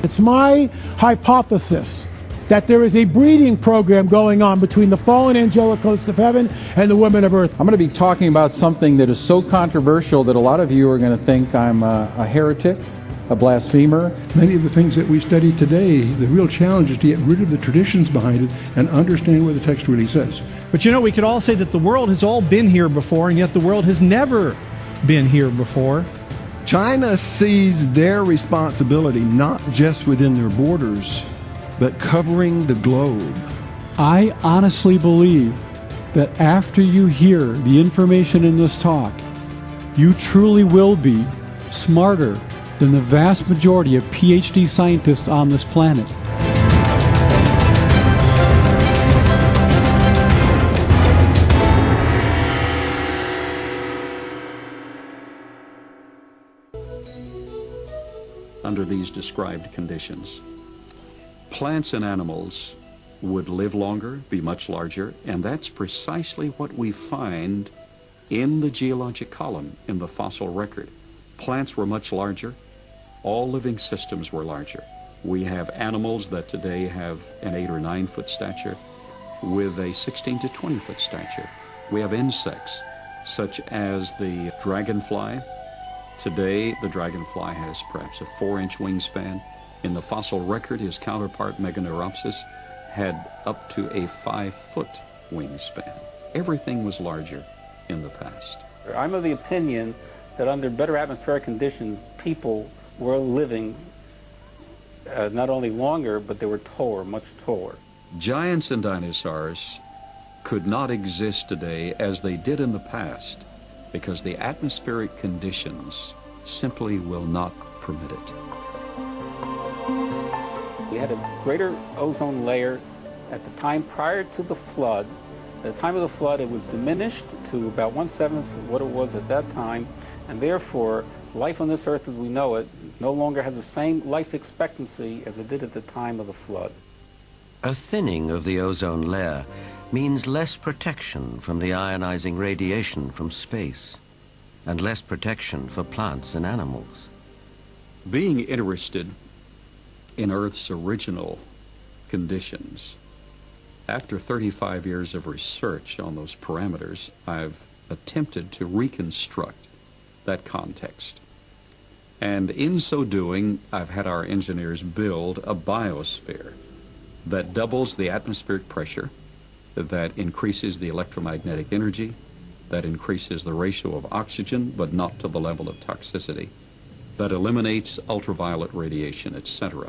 It's my hypothesis that there is a breeding program going on between the fallen angelic host of heaven and the women of earth. I'm going to be talking about something that is so controversial that a lot of you are going to think I'm a heretic, a blasphemer. Many of the things that we study today, the real challenge is to get rid of the traditions behind it and understand what the text really says. But you know, we could all say that the world has all been here before, and yet the world has never been here before. China sees their responsibility not just within their borders, but covering the globe. I honestly believe that after you hear the information in this talk, you truly will be smarter than the vast majority of PhD scientists on this planet. Under these described conditions, plants and animals would live longer, be much larger, and that's precisely what we find in the geologic column, in the fossil record. Plants were much larger. All living systems were larger. We have animals that today have an 8 or 9 foot stature with a 16 to 20 foot stature. We have insects such as the dragonfly. Today, the dragonfly has perhaps a 4-inch wingspan. In the fossil record, his counterpart, Meganeuropsis, had up to a 5-foot wingspan. Everything was larger in the past. I'm of the opinion that under better atmospheric conditions, people were living not only longer, but they were taller, much taller. Giants and dinosaurs could not exist today as they did in the past because the atmospheric conditions simply will not permit it. We had a greater ozone layer at the time prior to the flood. At the time of the flood, it was diminished to about 1/7 of what it was at that time, and therefore, life on this earth as we know it no longer has the same life expectancy as it did at the time of the flood. A thinning of the ozone layer means less protection from the ionizing radiation from space, and less protection for plants and animals. Being interested in Earth's original conditions, after 35 years of research on those parameters, I've attempted to reconstruct that context. And in so doing, I've had our engineers build a biosphere that doubles the atmospheric pressure, that increases the electromagnetic energy, that increases the ratio of oxygen, but not to the level of toxicity, that eliminates ultraviolet radiation, etc.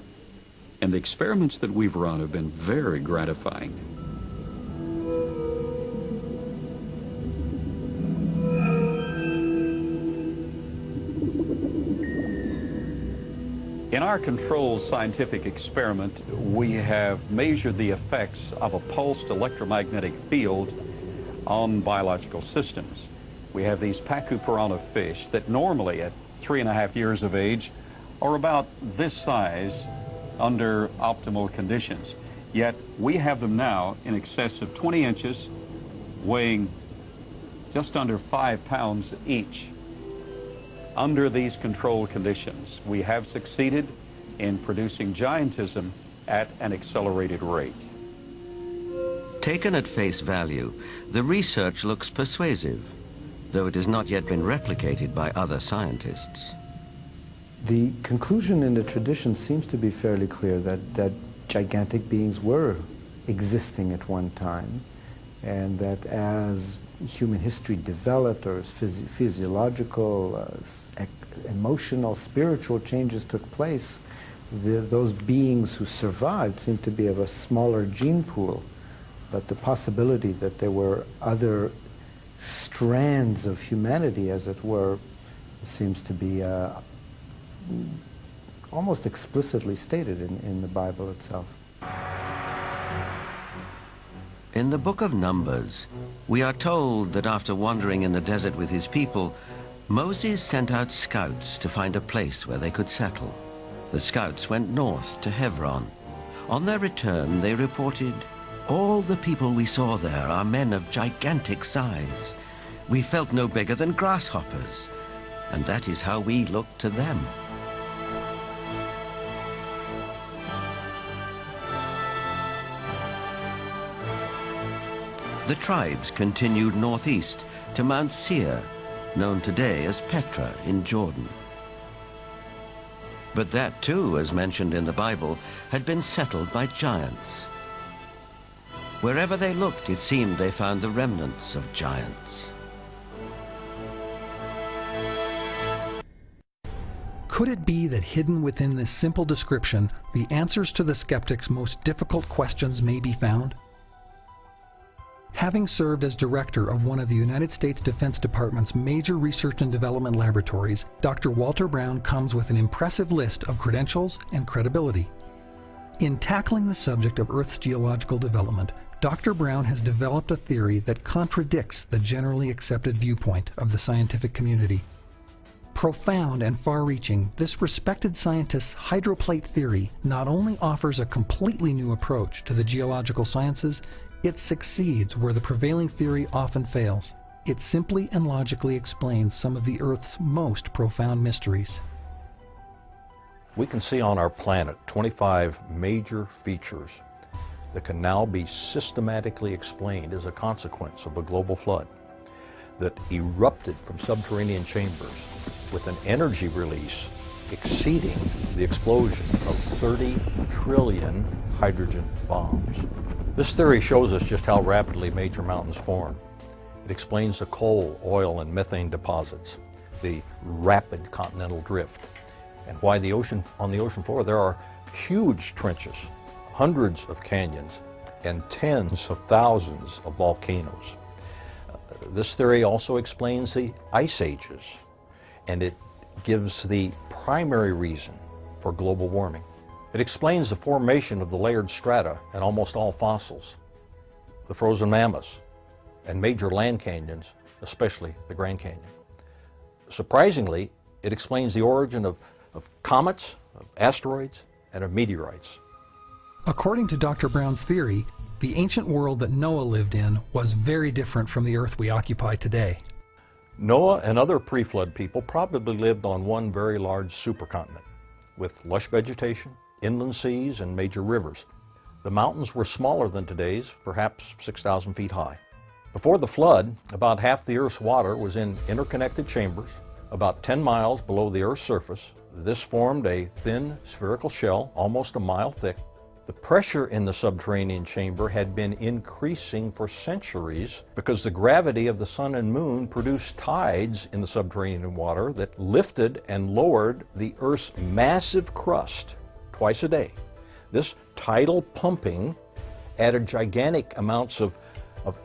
And the experiments that we've run have been very gratifying. In our controlled scientific experiment, we have measured the effects of a pulsed electromagnetic field on biological systems. We have these pacu piranha fish that normally at 3.5 years of age are about this size under optimal conditions. Yet we have them now in excess of 20 inches, weighing just under 5 pounds each. Under these controlled conditions, we have succeeded in producing giantism at an accelerated rate. Taken at face value, the research looks persuasive, though it has not yet been replicated by other scientists. The conclusion in the tradition seems to be fairly clear that gigantic beings were existing at one time, and that as human history developed, or as physiological, emotional, spiritual changes took place, those beings who survived seemed to be of a smaller gene pool, but the possibility that there were other strands of humanity, as it were, seems to be almost explicitly stated in the Bible itself. In the book of Numbers, we are told that after wandering in the desert with his people, Moses sent out scouts to find a place where they could settle. The scouts went north to Hebron. On their return, they reported, "All the people we saw there are men of gigantic size. We felt no bigger than grasshoppers, and that is how we looked to them." The tribes continued northeast to Mount Seir, known today as Petra in Jordan. But that too, as mentioned in the Bible, had been settled by giants. Wherever they looked, it seemed they found the remnants of giants. Could it be that hidden within this simple description, the answers to the skeptics' most difficult questions may be found? Having served as director of one of the United States Defense Department's major research and development laboratories, Dr. Walter Brown comes with an impressive list of credentials and credibility. In tackling the subject of Earth's geological development, Dr. Brown has developed a theory that contradicts the generally accepted viewpoint of the scientific community. Profound and far-reaching, this respected scientist's hydroplate theory not only offers a completely new approach to the geological sciences, it succeeds where the prevailing theory often fails. It simply and logically explains some of the Earth's most profound mysteries. We can see on our planet 25 major features that can now be systematically explained as a consequence of a global flood that erupted from subterranean chambers with an energy release exceeding the explosion of 30 trillion hydrogen bombs. This theory shows us just how rapidly major mountains form. It explains the coal, oil, and methane deposits, the rapid continental drift, and why on the ocean floor there are huge trenches, hundreds of canyons, and tens of thousands of volcanoes. This theory also explains the ice ages, and it gives the primary reason for global warming. It explains the formation of the layered strata in almost all fossils, the frozen mammoths, and major land canyons, especially the Grand Canyon. Surprisingly, it explains the origin of comets, of asteroids, and of meteorites. According to Dr. Brown's theory, the ancient world that Noah lived in was very different from the Earth we occupy today. Noah and other pre-flood people probably lived on one very large supercontinent with lush vegetation, inland seas, and major rivers. The mountains were smaller than today's, perhaps 6,000 feet high. Before the flood, about half the Earth's water was in interconnected chambers, about 10 miles below the Earth's surface. This formed a thin spherical shell, almost a mile thick. The pressure in the subterranean chamber had been increasing for centuries because the gravity of the sun and moon produced tides in the subterranean water that lifted and lowered the Earth's massive crust twice a day. This tidal pumping added gigantic amounts of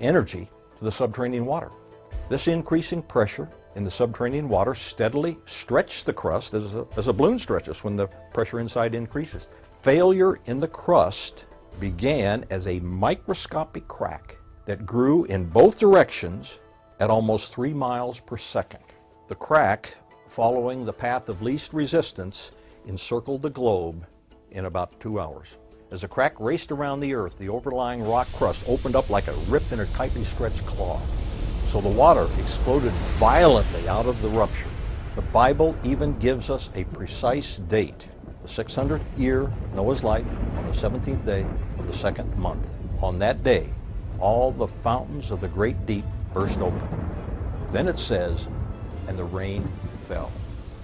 energy to the subterranean water. This increasing pressure in the subterranean water steadily stretched the crust as a balloon stretches when the pressure inside increases. Failure in the crust began as a microscopic crack that grew in both directions at almost 3 miles per second. The crack, following the path of least resistance, encircled the globe in about 2 hours. As the crack raced around the Earth, the overlying rock crust opened up like a ripped and a tightly stretched claw. So the water exploded violently out of the rupture. The Bible even gives us a precise date. The 600th year of Noah's life, on the 17th day of the 2nd month. On that day, all the fountains of the great deep burst open. Then it says, and the rain fell.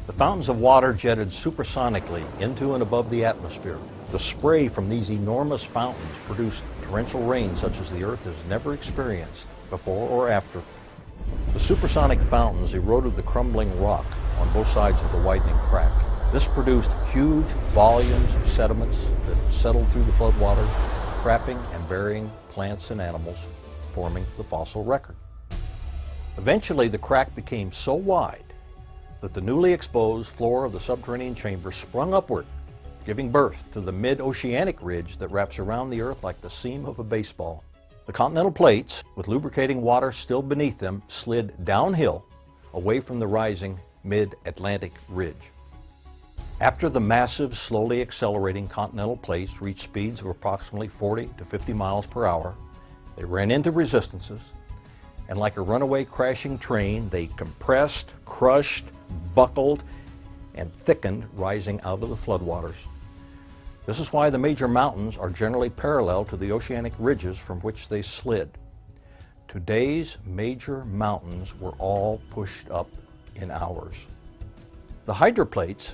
The fountains of water jetted supersonically into and above the atmosphere. The spray from these enormous fountains produced torrential rain such as the Earth has never experienced before or after. The supersonic fountains eroded the crumbling rock on both sides of the widening crack. This produced huge volumes of sediments that settled through the floodwaters, trapping and burying plants and animals, forming the fossil record. Eventually, the crack became so wide that the newly exposed floor of the subterranean chamber sprung upward, giving birth to the mid-oceanic ridge that wraps around the Earth like the seam of a baseball. The continental plates, with lubricating water still beneath them, slid downhill away from the rising mid-Atlantic ridge. After the massive, slowly accelerating continental plates reached speeds of approximately 40 to 50 miles per hour, they ran into resistances, and like a runaway crashing train, they compressed, crushed, buckled, and thickened, rising out of the floodwaters. This is why the major mountains are generally parallel to the oceanic ridges from which they slid. today's major mountains were all pushed up in hours. The hydroplates,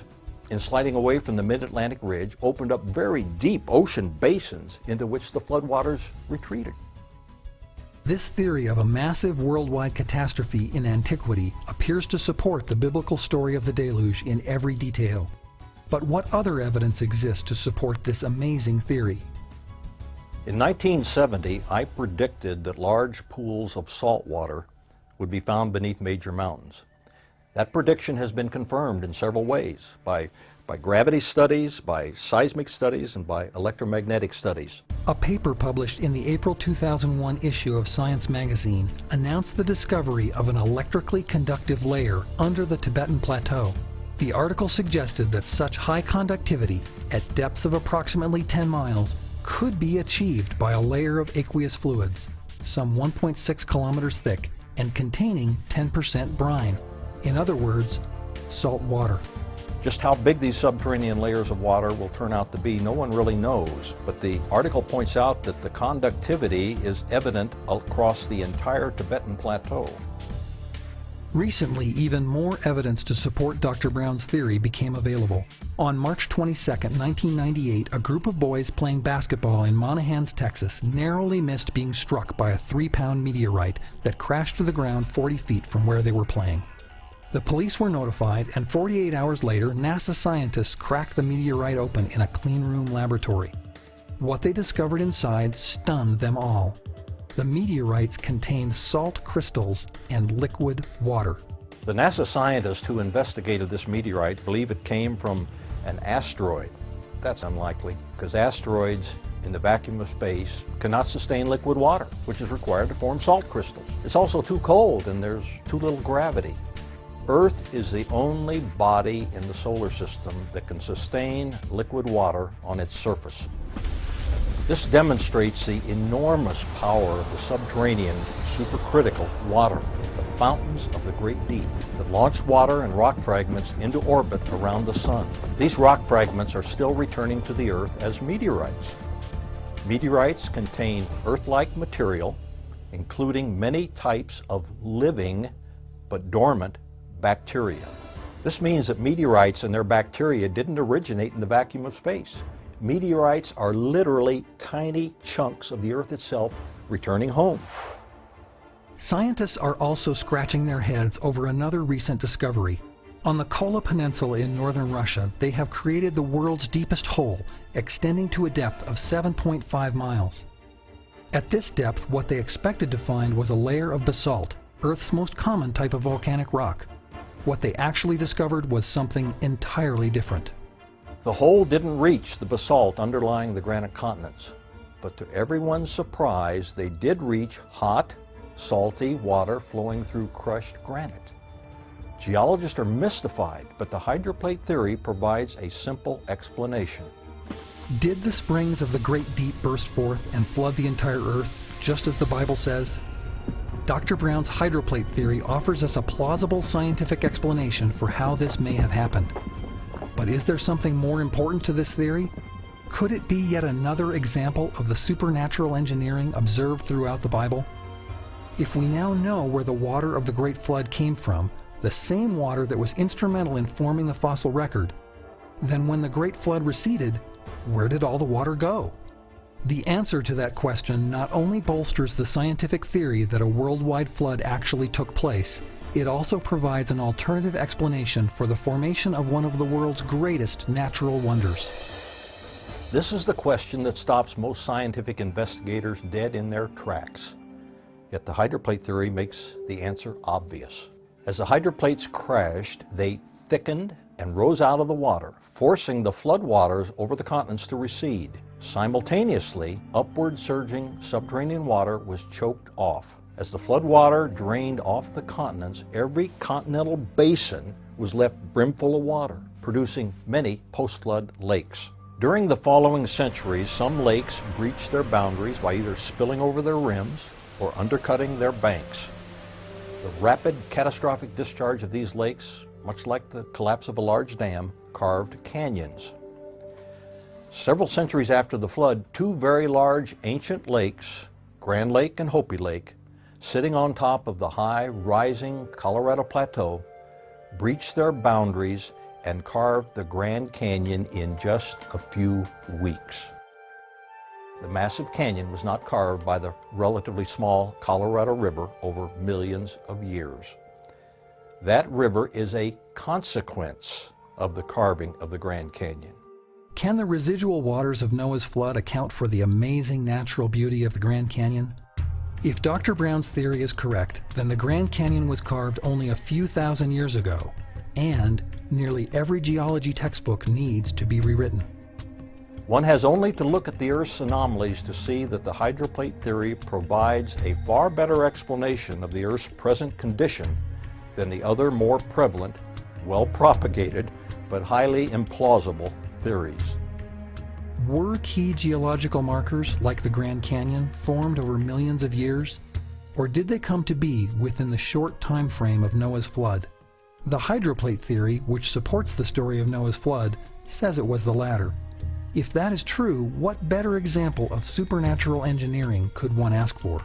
in sliding away from the mid-Atlantic ridge, opened up very deep ocean basins into which the floodwaters retreated. This theory of a massive worldwide catastrophe in antiquity appears to support the biblical story of the deluge in every detail. But what other evidence exists to support this amazing theory? In 1970, I predicted that large pools of salt water would be found beneath major mountains. That prediction has been confirmed in several ways, by gravity studies, by seismic studies, and by electromagnetic studies. A paper published in the April 2001 issue of Science magazine announced the discovery of an electrically conductive layer under the Tibetan Plateau. The article suggested that such high conductivity at depths of approximately 10 miles could be achieved by a layer of aqueous fluids, some 1.6 kilometers thick and containing 10% brine. In other words, salt water. Just how big these subterranean layers of water will turn out to be, no one really knows. But the article points out that the conductivity is evident across the entire Tibetan Plateau. Recently, even more evidence to support Dr. Brown's theory became available. On March 22, 1998, a group of boys playing basketball in Monahans, Texas, narrowly missed being struck by a 3-pound meteorite that crashed to the ground 40 feet from where they were playing. The police were notified, and 48 hours later, NASA scientists cracked the meteorite open in a clean room laboratory. What they discovered inside stunned them all. The meteorites contained salt crystals and liquid water. The NASA scientists who investigated this meteorite believe it came from an asteroid. That's unlikely, because asteroids in the vacuum of space cannot sustain liquid water, which is required to form salt crystals. It's also too cold, and there's too little gravity. Earth is the only body in the solar system that can sustain liquid water on its surface. This demonstrates the enormous power of the subterranean supercritical water, the fountains of the great deep, that launch water and rock fragments into orbit around the sun. These rock fragments are still returning to the Earth as meteorites. Meteorites contain Earth-like material, including many types of living but dormant bacteria. This means that meteorites and their bacteria didn't originate in the vacuum of space. Meteorites are literally tiny chunks of the Earth itself returning home. Scientists are also scratching their heads over another recent discovery. On the Kola Peninsula in northern Russia, they have created the world's deepest hole, extending to a depth of 7.5 miles. At this depth, what they expected to find was a layer of basalt, Earth's most common type of volcanic rock. What they actually discovered was something entirely different. The hole didn't reach the basalt underlying the granite continents, but to everyone's surprise, they did reach hot, salty water flowing through crushed granite. Geologists are mystified, but the hydroplate theory provides a simple explanation. Did the springs of the great deep burst forth and flood the entire Earth, just as the Bible says? Dr. Brown's hydroplate theory offers us a plausible scientific explanation for how this may have happened. But is there something more important to this theory? Could it be yet another example of the supernatural engineering observed throughout the Bible? If we now know where the water of the Great Flood came from, the same water that was instrumental in forming the fossil record, then when the Great Flood receded, where did all the water go? The answer to that question not only bolsters the scientific theory that a worldwide flood actually took place, it also provides an alternative explanation for the formation of one of the world's greatest natural wonders. This is the question that stops most scientific investigators dead in their tracks. Yet the hydroplate theory makes the answer obvious. As the hydroplates crashed, they thickened and rose out of the water, forcing the floodwaters over the continents to recede. Simultaneously, upward surging subterranean water was choked off. As the floodwater drained off the continents, every continental basin was left brimful of water, producing many post-flood lakes. During the following centuries, some lakes breached their boundaries by either spilling over their rims or undercutting their banks. The rapid, catastrophic discharge of these lakes, much like the collapse of a large dam, carved canyons. Several centuries after the flood, two very large ancient lakes, Grand Lake and Hopi Lake, sitting on top of the high, rising Colorado Plateau, breached their boundaries and carved the Grand Canyon in just a few weeks. The massive canyon was not carved by the relatively small Colorado River over millions of years. That river is a consequence of the carving of the Grand Canyon. Can the residual waters of Noah's flood account for the amazing natural beauty of the Grand Canyon? If Dr. Brown's theory is correct, then the Grand Canyon was carved only a few thousand years ago, and nearly every geology textbook needs to be rewritten. One has only to look at the Earth's anomalies to see that the hydroplate theory provides a far better explanation of the Earth's present condition than the other more prevalent, well-propagated, but highly implausible theories. Were key geological markers, like the Grand Canyon, formed over millions of years? Or did they come to be within the short time frame of Noah's flood? The hydroplate theory, which supports the story of Noah's flood, says it was the latter. If that is true, what better example of supernatural engineering could one ask for?